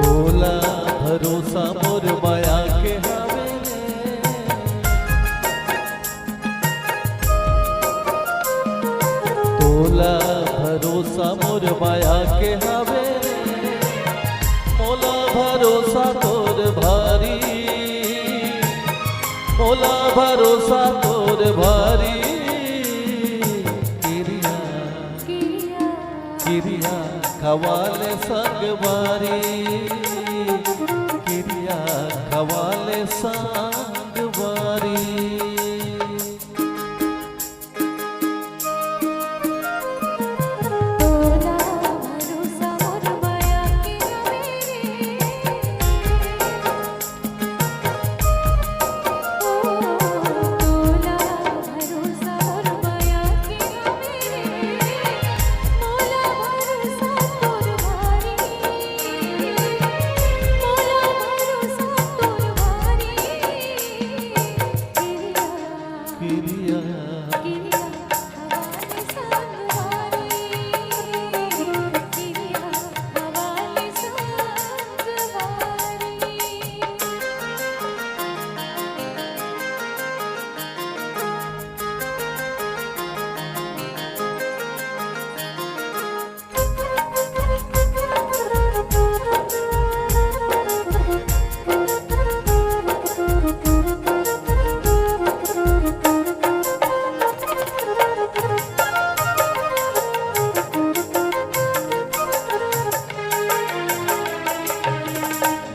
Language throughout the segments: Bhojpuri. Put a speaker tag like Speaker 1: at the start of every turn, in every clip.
Speaker 1: तोला भरोसा मोर माया के हवे तोला भरोसा मोर माया के हवे मोला भरोसा तोर भारी मोला भरोसा तोर भारी किरिया किरिया खवाले संग बारी किरिया खवाले संग बारी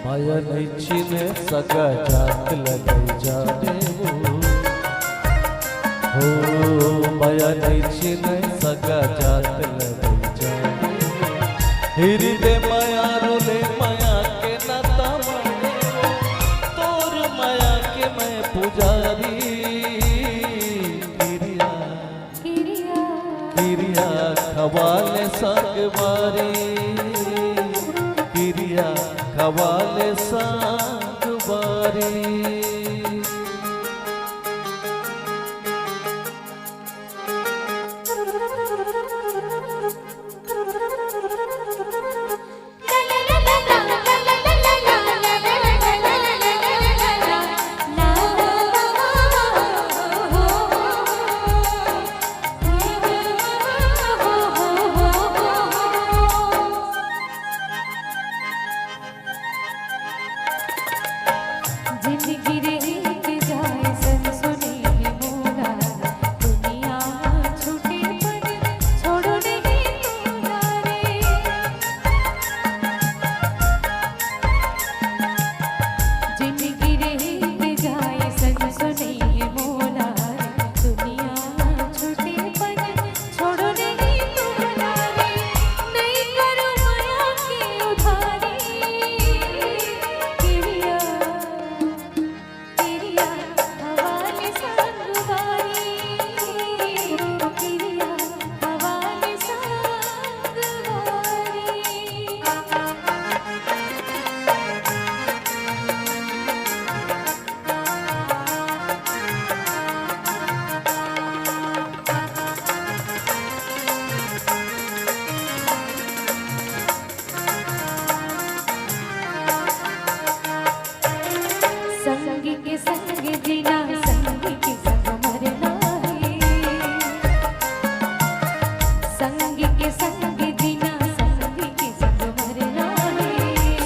Speaker 1: माया नैचिने सगा जात लगई जाने हो माया नैचिने सगा जात लगई जाने हृदय माया रोले माया के नाता माने तोर माया के मैं पुजारी किरिया किरिया खवाले संग बारी किरिया खवाले संग बारी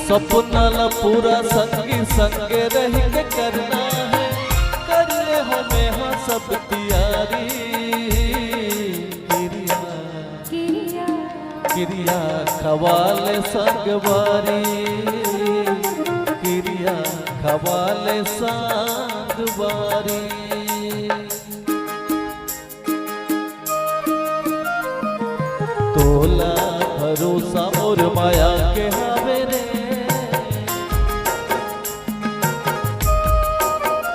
Speaker 1: सपना ला पूरा संगी संगे रह के करना है कर ले हमें हाँ सब तैयारी किरिया किरिया खवाले संग बारी किरिया खवाले संग बारी तोला भरोसा मोर माया के हवे रे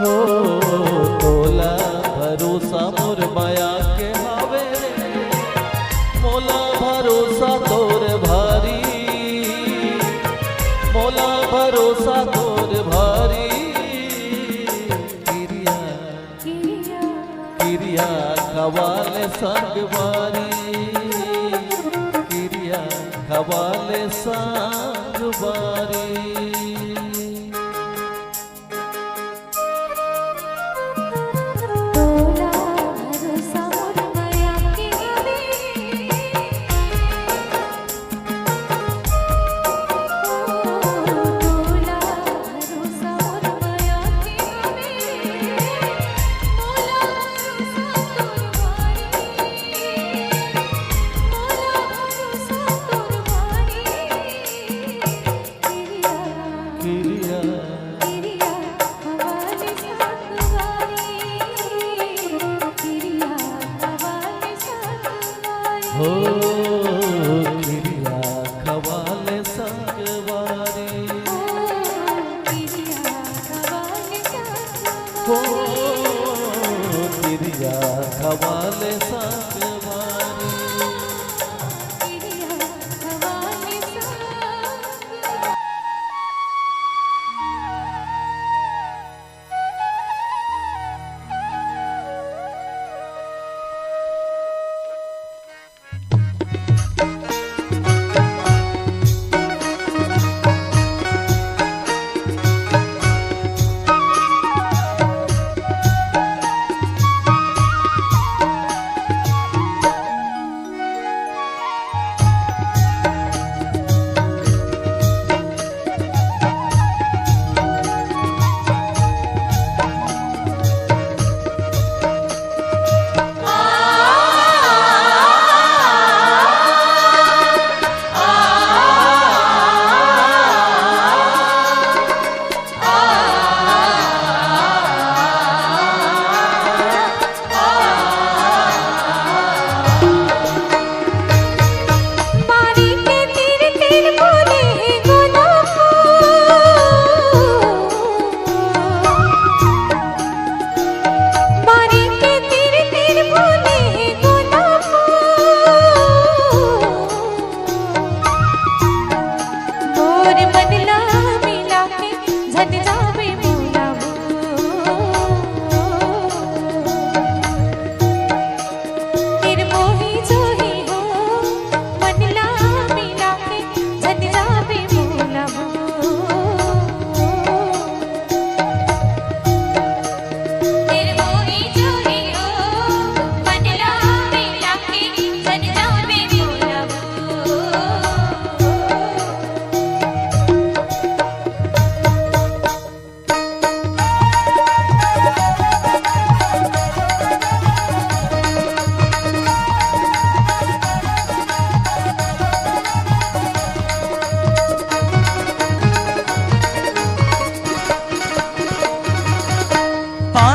Speaker 1: हो तोला भरोसा मोर माया के खवाले संगवारी क्रिया खवाले संगवारी हो क्रिया खवाले संगवारी हो क्रिया खवाले संगवारी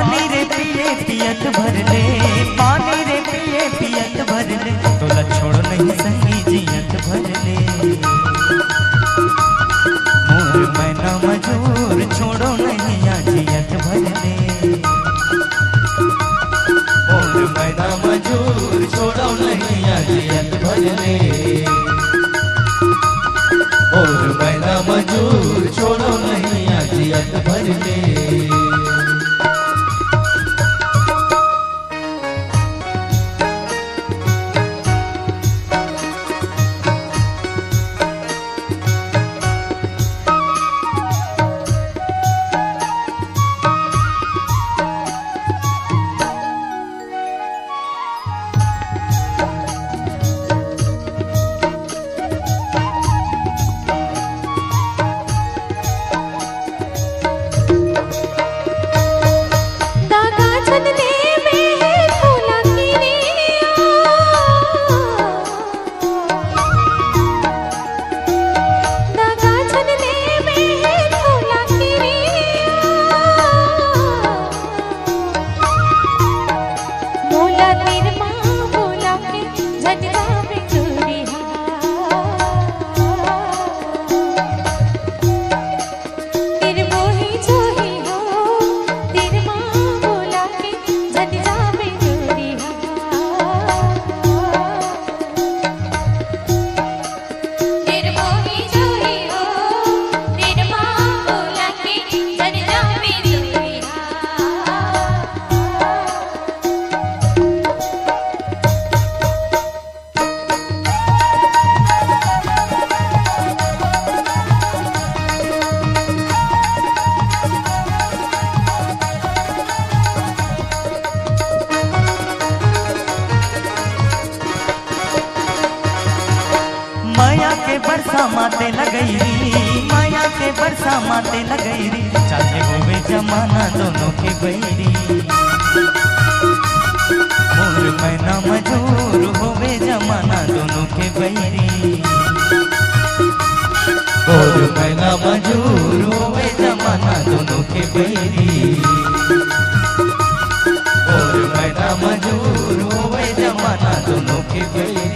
Speaker 2: पियत भर ले पानी रे पिए पियत भर ले तोला छोड़ नहीं सही जियत भर ले मोर मैना मजूर छोड़ो नहीं आ जियत भर ले मोर मैना मजूर छोड़ो नहीं आ जियत भर ले मोर मैना मजूर छोड़ो नहीं आ जियत भर ले बरसा माते लगैरी, माया के बरसा माते लगैरी, चाहे होवे जमाना दोनों के बैरी। मोर मैना मजूर होवे जमाना दोनों के बैरी,
Speaker 1: और मैना मजूर
Speaker 2: होवे जमाना दोनों के बैरी, और मैना मजूर होवे जमाना दोनों के बैरी।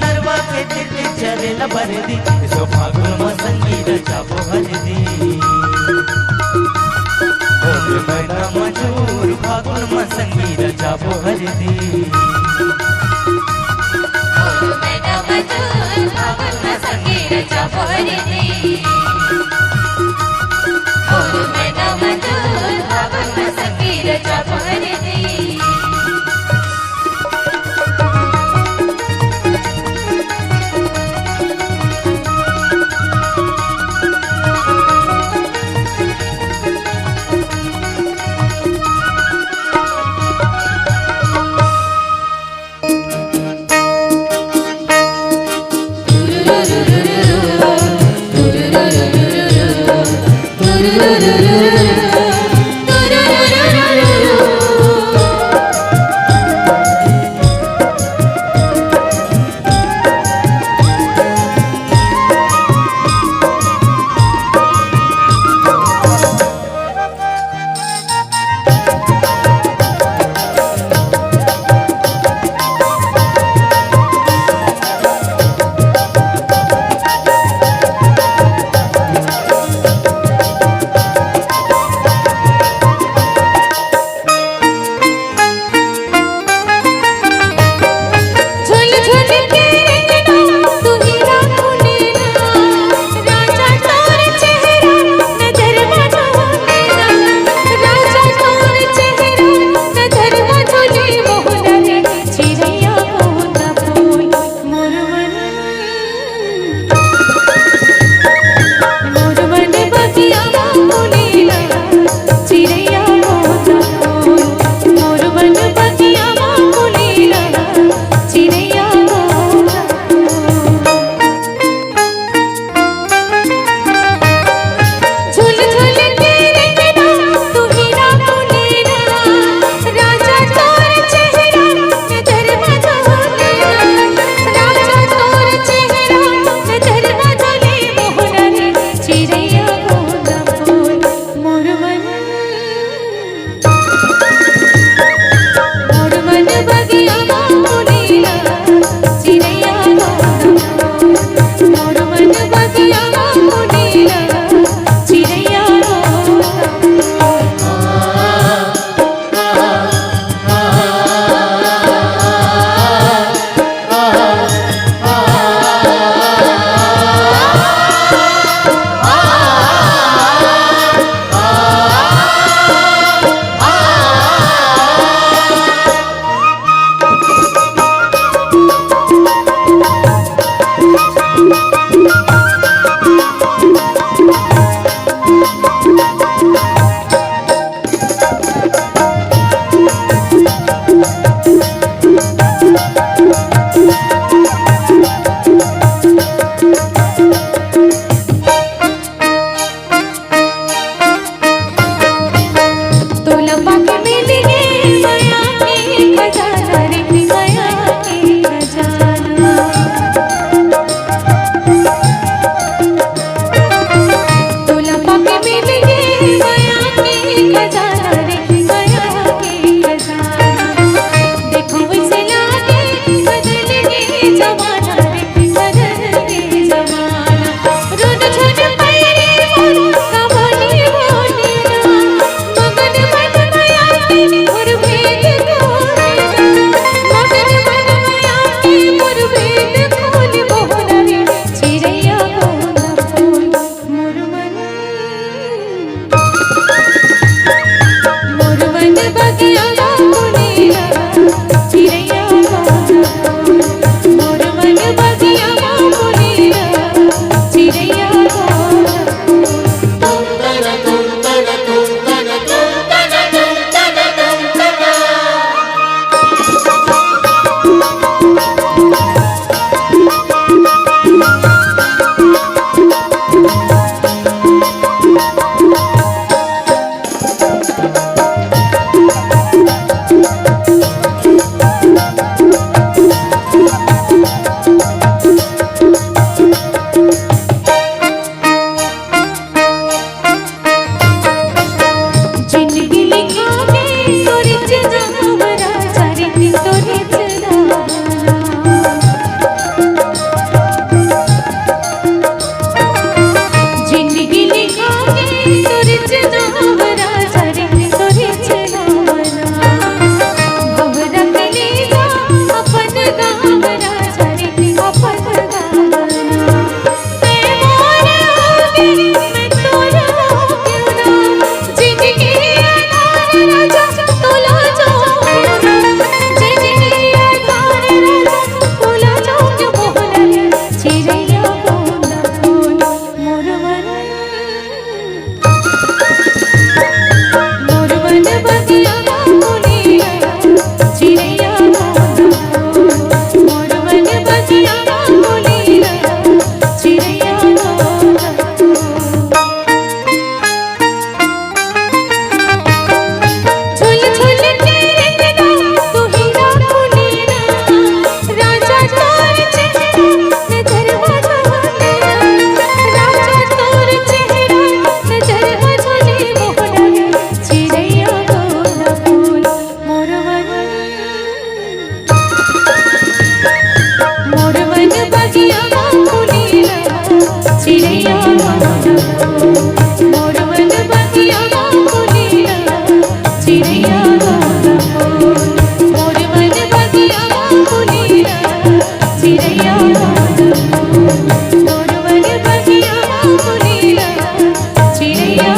Speaker 2: नरवा के तिरती चरेला बरदी, इसो फागुन में संगीत चापो हरदी। और मैना मजूर फागुन में संगीत चापो हरदी,
Speaker 3: और मैना मजूर फागुन में संगीत चापो हरदी, और मैना मजूर फागुन में संगीत चापो हरदी। मोर मन बगिया फुलेला चिड़ैया मोर मोर मन बगिया फुलेला चिड़ैया मोर मन बगिया फुलेला चिड़ैया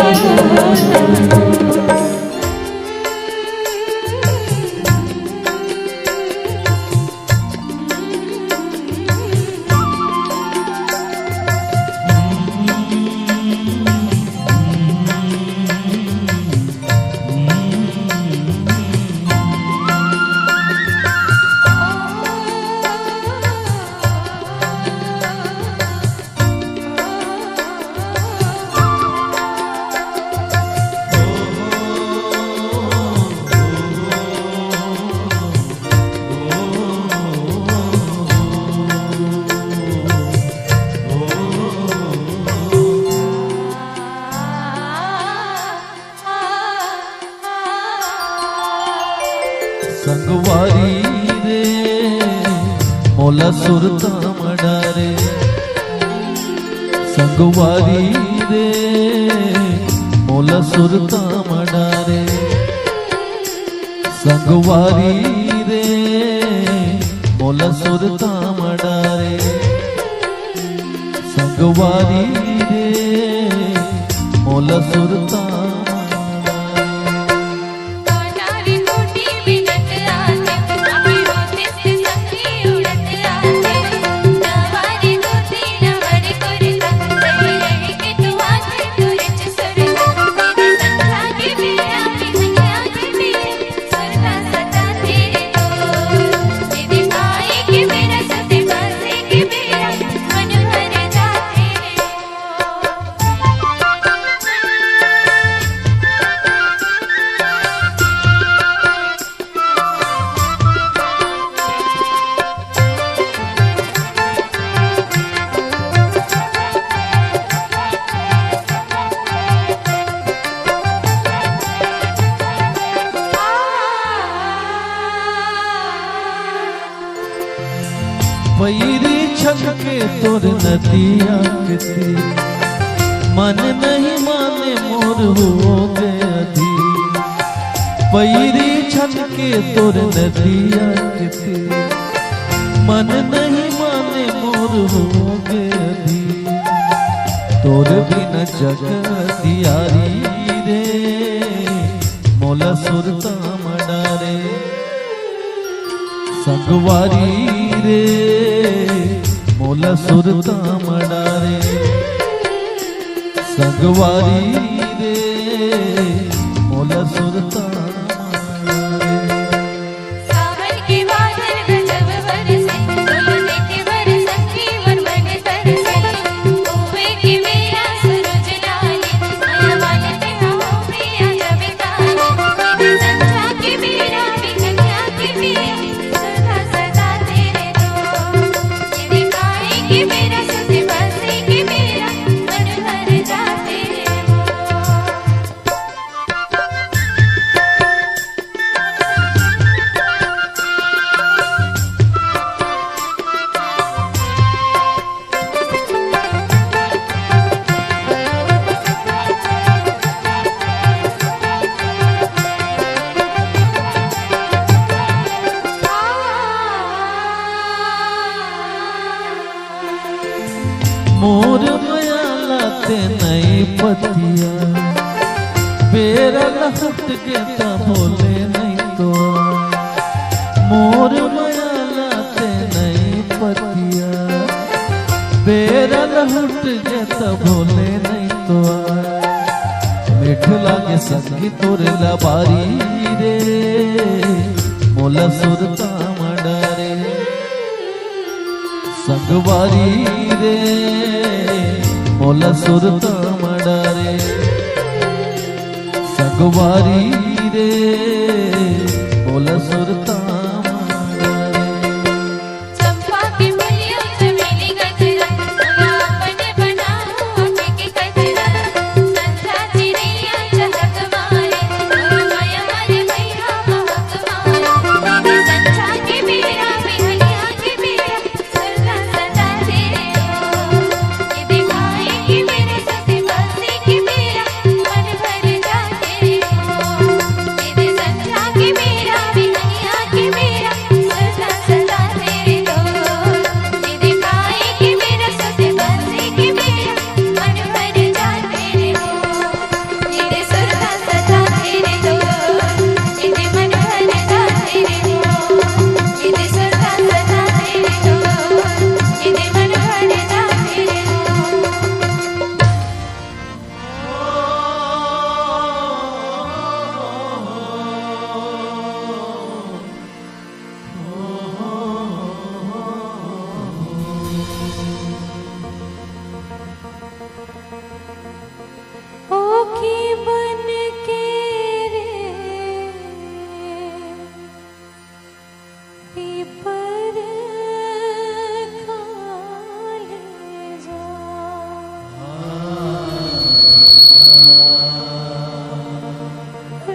Speaker 1: संगवारी रे मोला सुरता मडारे संगवारी रे मोला सुरता मडारे संगवारी रे मोला सुरता मडारे संगवारी रे मोला सुरता पैरी छलके तोर नदिया के मन नहीं माने मोर हो गए अधी पैरी छलके तोर नदिया के मन नहीं माने मोर हो गए अधी तोर बिना जग दियारी रे मोला सुरता मडारे संगवारी रे मोला सुरता मडारे संगवारी रे मोला सुरता
Speaker 3: सावन के बादल गजब बरसे सोने के बरसती मन मन तरसे हुए कि मेरा सूरज लाले माया मानते हो प्रिया जब ताले संध्या के मेरा बिगड़िया के मेरा सदा सदा तेरे दो ये दिखाए कि मेरा सुध बसे कि मेरा मन भर जाते हो
Speaker 1: मोर माया लाते नई पतिया बेरा लहट के ता बोले नहीं तो मोर माया लाते नई पतिया बेरा लहट के ता बोले नहीं तो मिठ लागे संगी तोरे लबारी रे मोला सुरता मडारे संगवारी रे मोला सुरता मडारे संगवारी रे मोला सुरता
Speaker 3: चंपा की मुलिया चमेली गजरा सोना अपने बनाऊं आँखें के कजरा संध्या चिड़ैया चहक मारे और माया मारे भैया महक मारे संध्या के मेरा बिहनिया के मेरा सदा सदा तेरे हो ये दिखाए कि मेरे सते बसे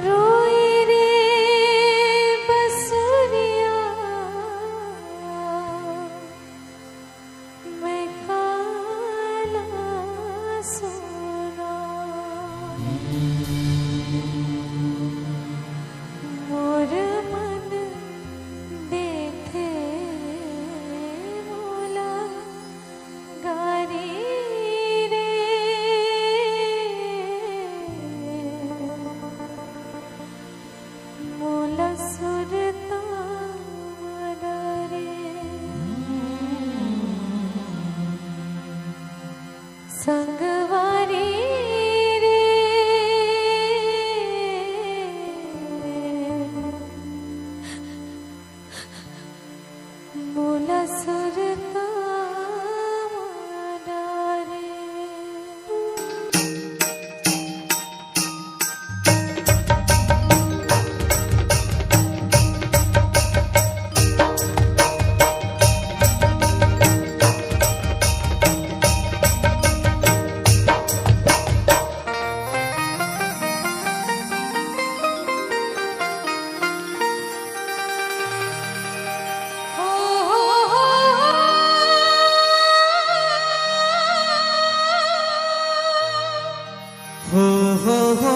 Speaker 3: रोए रे बसुरिया मैं काला सोना मोर मन देखे मोला गारी रे मोला सुरता डरे संगवारी रे मोला सुरता डरे
Speaker 2: हो हो हो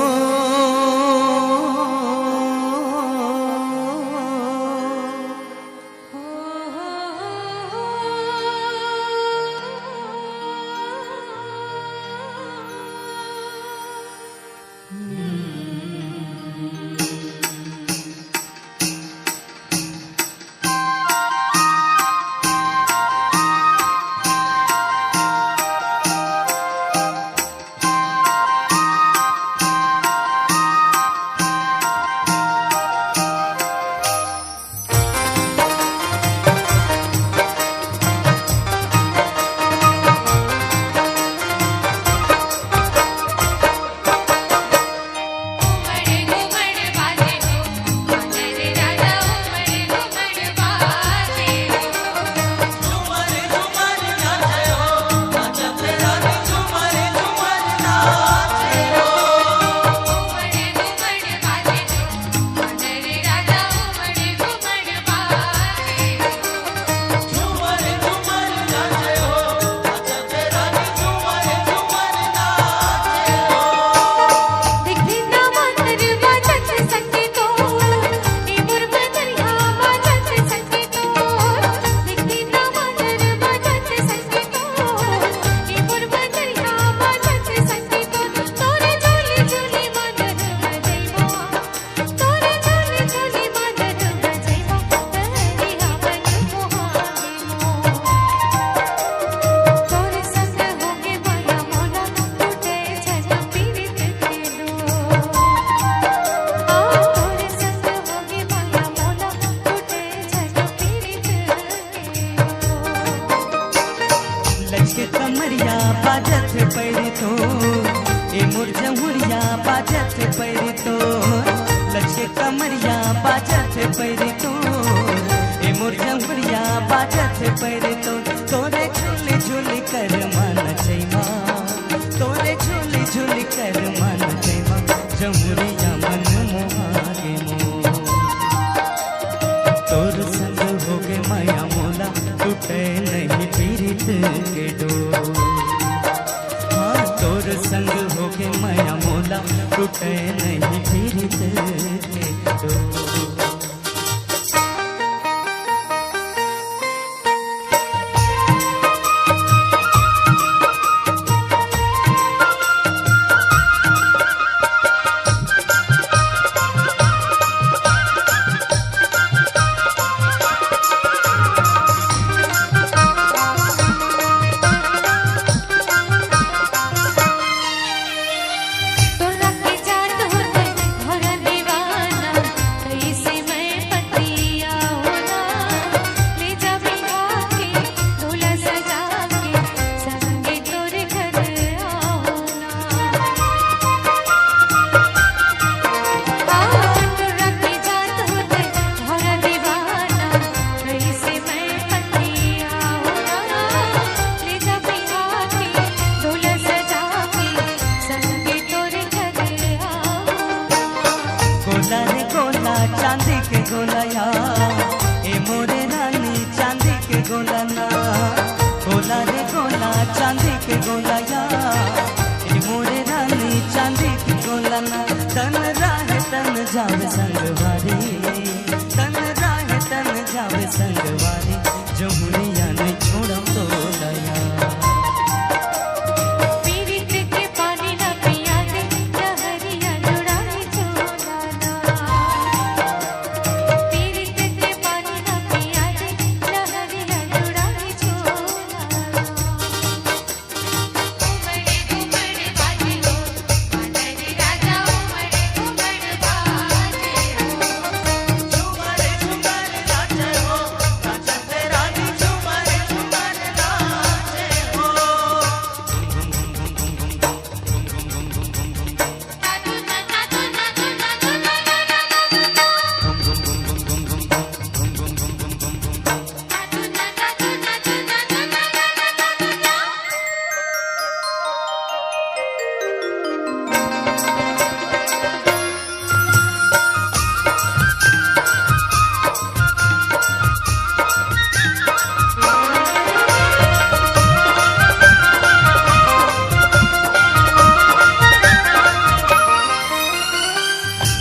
Speaker 2: लचके कमरिया बाजत पैर तो ए मोर जमुरिया बाजत पैर तो लचके कमरिया बाजत पैर तो ए मोर जमुरिया बाजत पैर तो तोरे झूली झूली कर मन छैमा तोरे झूली झूली कर मन छैमा जमुरिया मन मोहागे मो तोर संग होगे माया मोला टूटे नहीं पीरित के डोर हाँ तोर संग होगे माया मोला टूटे नहीं पीरित के डोर
Speaker 3: तोरा के जात
Speaker 2: गोलाया ए मोरे रानी चांदी के गोला ना गोला रे गोला चांदी के गोलाया ए मोरे रानी चांदी के गोला ना तन राह तन जावे संगवारी तन राह तन जावे संगवारी जो हुनिया ने छोड़ा तो लया
Speaker 3: पीरित के पानी ना पिया दे लहरिया जुड़ाई चोलाना पीरित के पानी ना पिया दे लहरिया जुड़ाई चोलाना उमड़े घुमड़ बाजे हो पंडरी राजा उमड़े घुमड़ बाजे हो
Speaker 2: झुमरे झुमरे नाचे हो नाचते रानी झुमरे झुमरे नाचे हो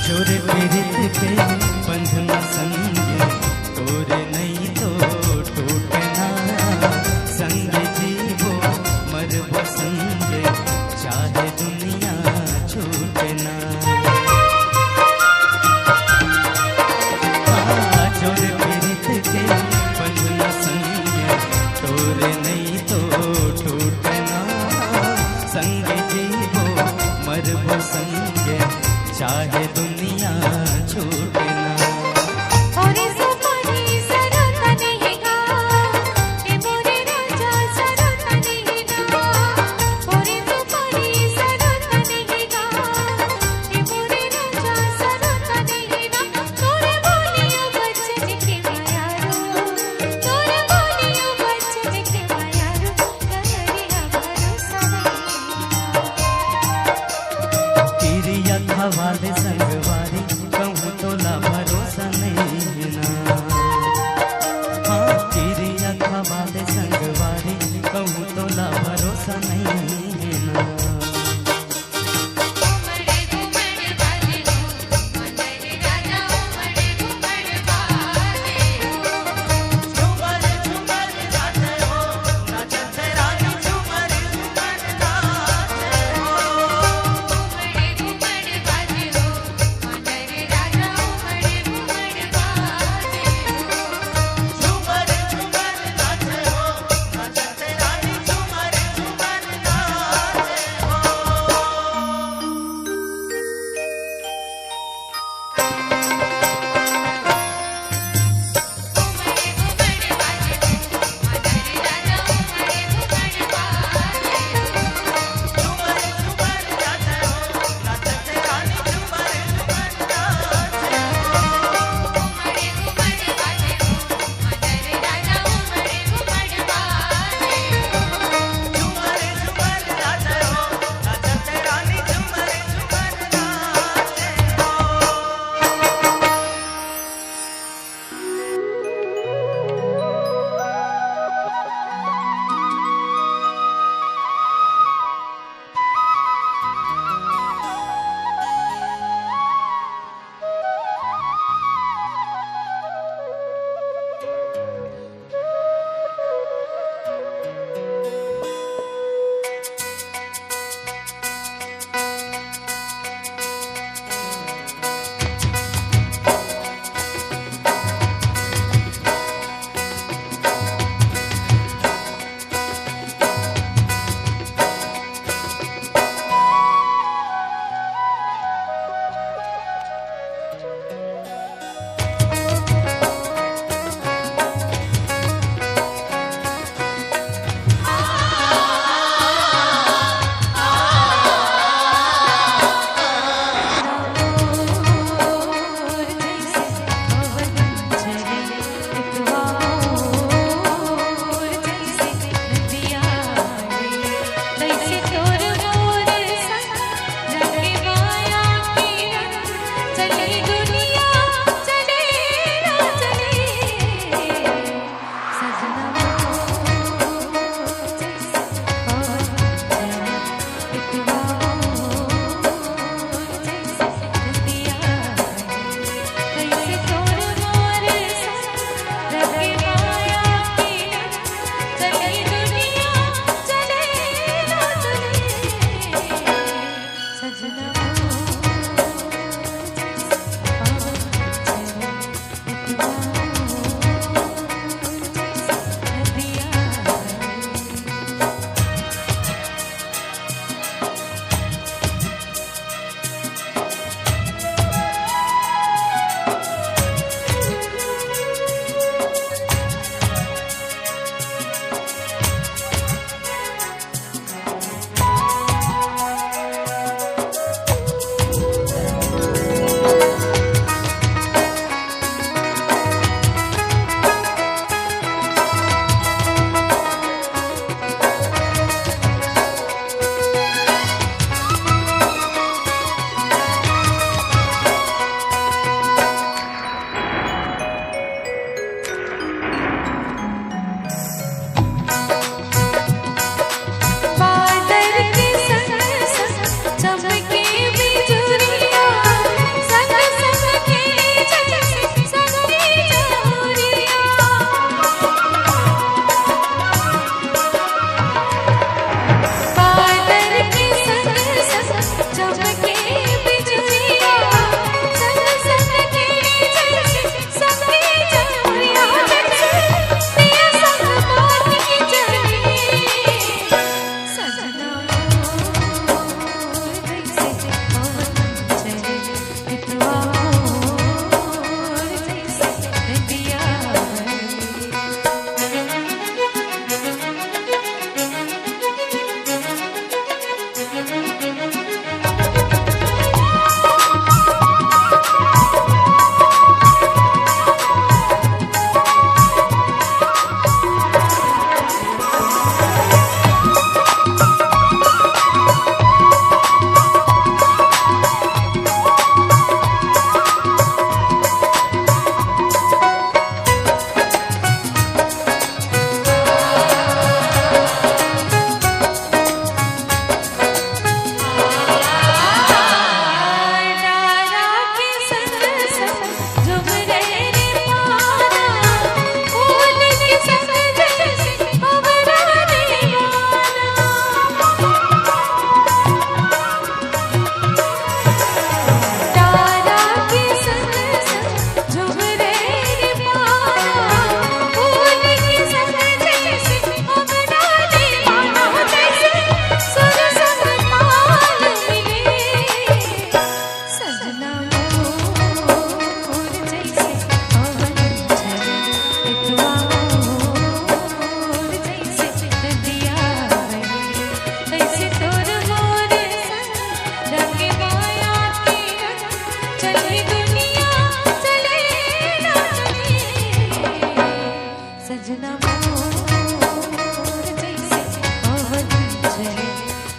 Speaker 2: जोरे पीरित के बंधना संग तोरे नहीं तो टूटना संग जीवो मरबो संग चाहे दुनिया छूटना जोरे पीरित के बंधना संग तोरे नहीं तो टूटना संग जीवो मरबो संग चाहे दुनिया छूटना
Speaker 3: और सुपारी सरत नहीं गा ए मोरे राजा सरत नहीं गा और सुपारी सरत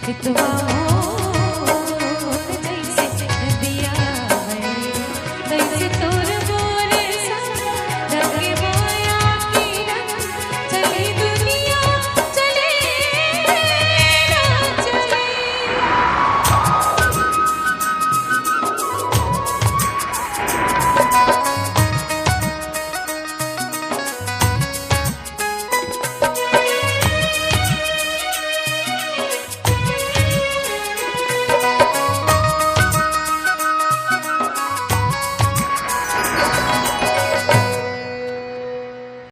Speaker 3: हितवा हो